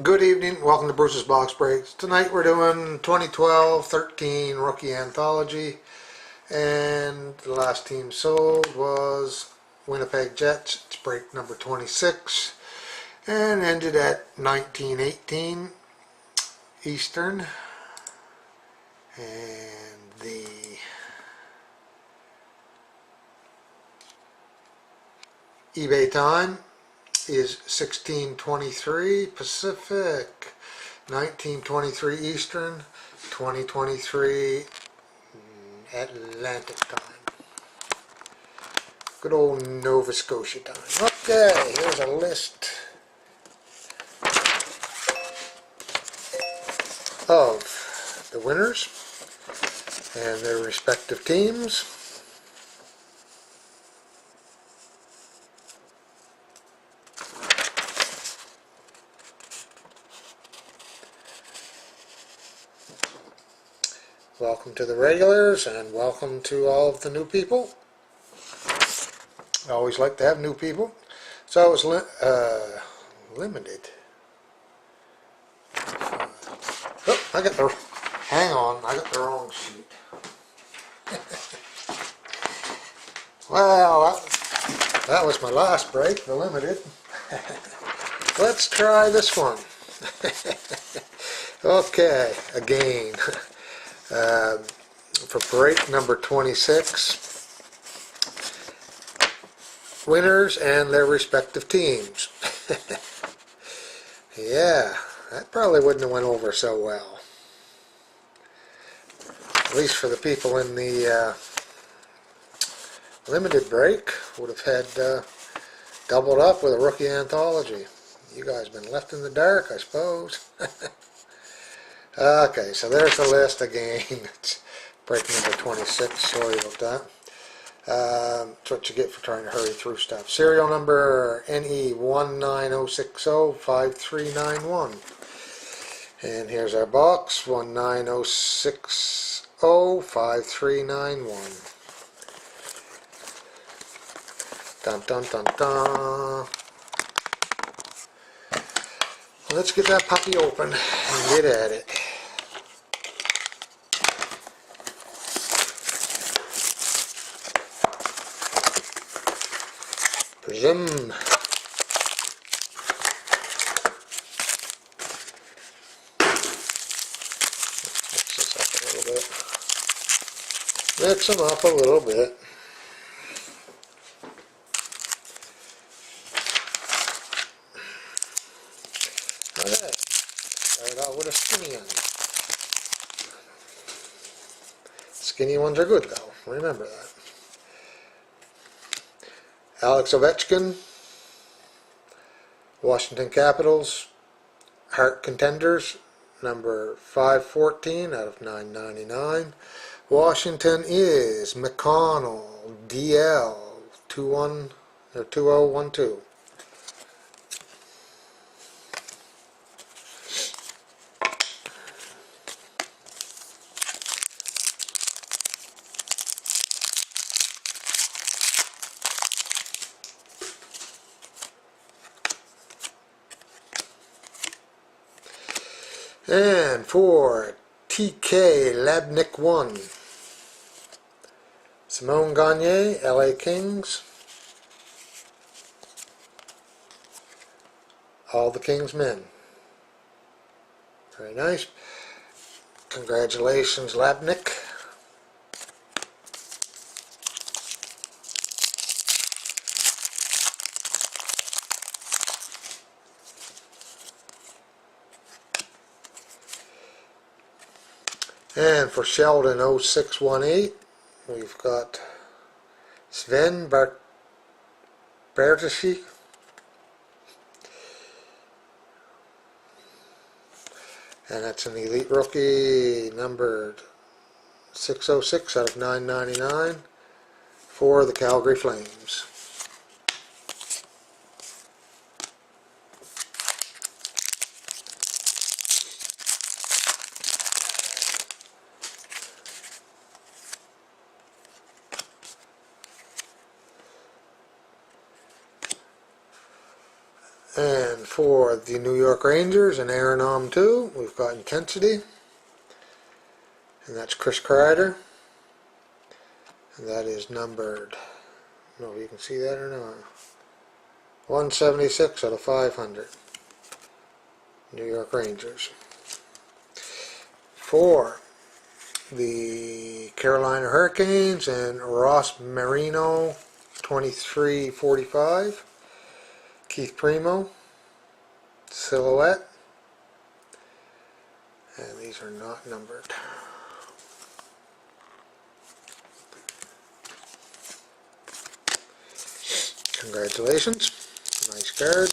Good evening, welcome to Bruce's Box Breaks. Tonight we're doing 2012-13 Rookie Anthology, and the last team sold was Winnipeg Jets. It's break number 26 and ended at 1918 Eastern. And the eBay time is 16:23 Pacific, 19:23 Eastern, 20:23 Atlantic time. Good old Nova Scotia time. Okay, here's a list of the winners and their respective teams. Welcome to the regulars and welcome to all of the new people. I always like to have new people. So it was limited. Oh, hang on, I got the wrong sheet. Well, that was my last break, the limited. Let's try this one. Okay, again. For break number 26, winners and their respective teams. Yeah, that probably wouldn't have went over so well. At least for the people in the limited break, would have had doubled up with a rookie anthology. You guys been left in the dark, I suppose. Okay, so there's the list again. It's break number 26. Sorry about that. That's what you get for trying to hurry through stuff. Serial number NE190605391. And here's our box, 190605391. Dun dun dun dun. Let's get that puppy open and get at it. Prism. Let's mix this up a little bit. Mix them up a little bit. Alright. Start out with a skinny one. Skinny ones are good though. Remember that. Alex Ovechkin, Washington Capitals, Hart Contenders, number 514 out of 999. Washington is McConnell, DL 2012. And for TK Labnik 1, Simone Gagne, LA Kings, all the Kings men. Very nice. Congratulations, Labnik. And for Sheldon 0618, we've got Sven Bertucci, and that's an elite rookie numbered 606 out of 999 for the Calgary Flames. And for the New York Rangers and Aaron 2, we've got Intensity, and that's Chris Kreider, and that is numbered, I don't know if you can see that or not, 176 out of 500, New York Rangers. For the Carolina Hurricanes and Ross Marino, 2345, Keith Primo, Silhouette, and these are not numbered. Congratulations, nice card.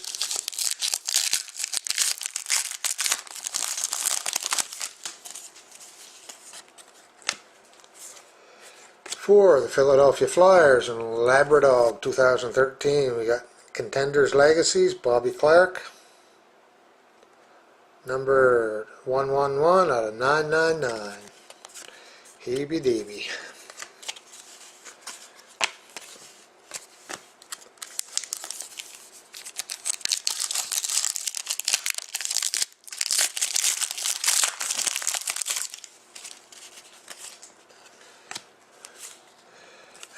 For the Philadelphia Flyers and Labrador 2013, we got Contenders Legacies, Bobby Clark, number 111 out of 999. Heebie deebie.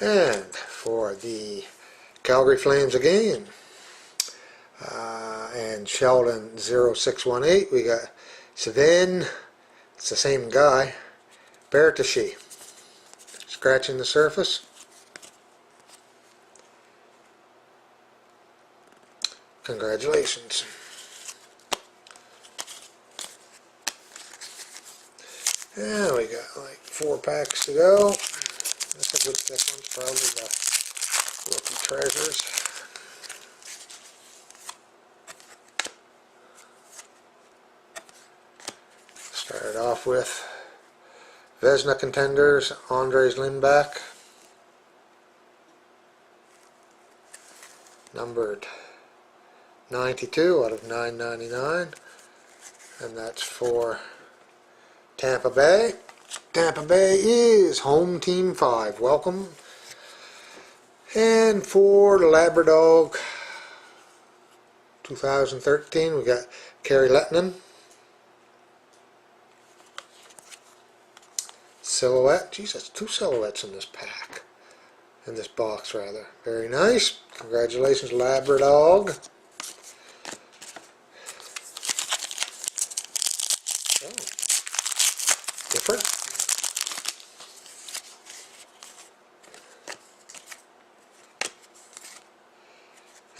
And for the Calgary Flames again, and Sheldon 0618, we got Sven, it's the same guy, Bertashi, scratching the surface. Congratulations. And we got like 4 packs to go. This one's probably the rookie treasures. Started off with Vezina Contenders, Andres Lindback, numbered 92 out of 999, and that's for Tampa Bay. Tampa Bay is home team 5. Welcome. And for the Labrador 2013, we got Kerry Lettinen, Silhouette. Geez, that's 2 silhouettes in this pack. In this box, rather. Very nice. Congratulations, Labrador. Oh, different.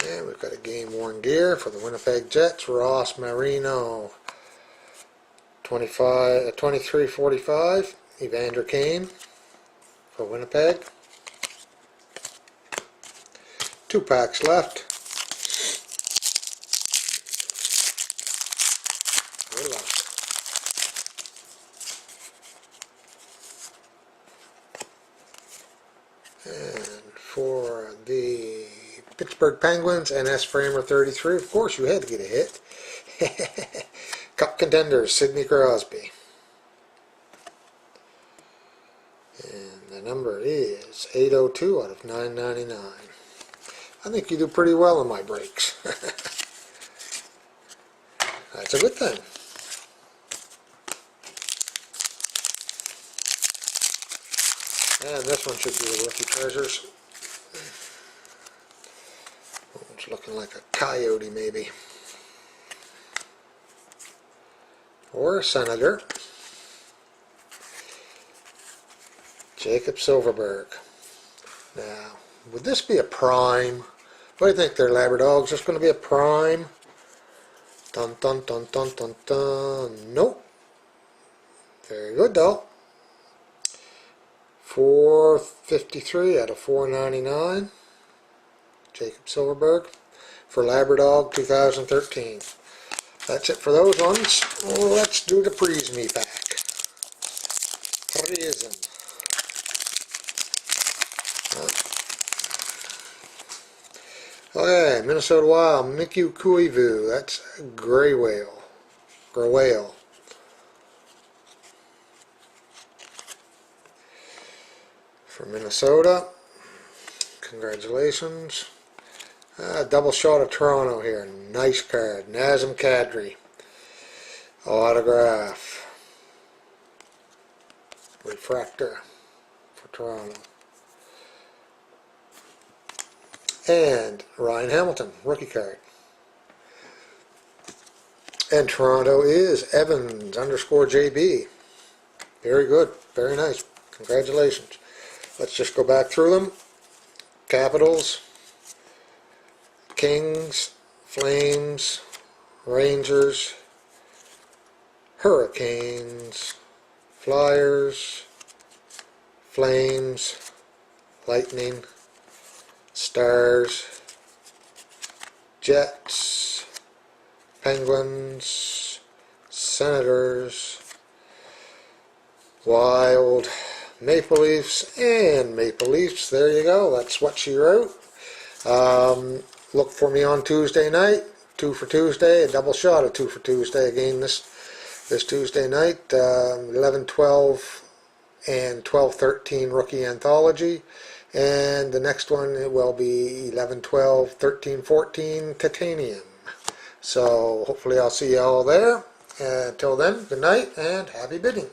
And we've got a game-worn gear for the Winnipeg Jets, Ross Marino, 2345, Evander Kane for Winnipeg. 2 packs left. Good luck. And for the Pittsburgh Penguins, NS Framer 33, of course you had to get a hit. Cup Contenders, Sidney Crosby. And the number is 802 out of 999. I think you do pretty well in my breaks. That's a good thing. And this one should be the rookie treasures. It's looking like a coyote maybe. Or a senator. Jacob Silverberg. Now, would this be a prime? What do you think there, Labrador? Is this going to be a prime? Dun dun dun dun dun dun. Nope. Very good though. 453 out of 499. Jacob Silverberg for Labrador 2013. That's it for those ones. Let's do the Prism pack. Prism. Okay, Minnesota Wild, Mickey Kuivu. That's Gray Whale. Gray Whale. For Minnesota. Congratulations. Double shot of Toronto here. Nice card. Nazem Kadri. Autograph. Refractor for Toronto. And Ryan Hamilton, rookie card. And Toronto is Evans _JB. Very good. Very nice. Congratulations. Let's just go back through them. Capitals, Kings, Flames, Rangers, Hurricanes, Flyers, Flames, Lightning, Stars, Jets, Penguins, Senators, Wild, Maple Leafs, and Maple Leafs. There you go. That's what she wrote. Look for me on Tuesday night. 2 for Tuesday. A double shot of 2 for Tuesday again this Tuesday night. 11-12 and 12-13 rookie anthology. And the next one it will be 11-12, 13-14 titanium. So hopefully I'll see you all there. Until then, good night and happy bidding.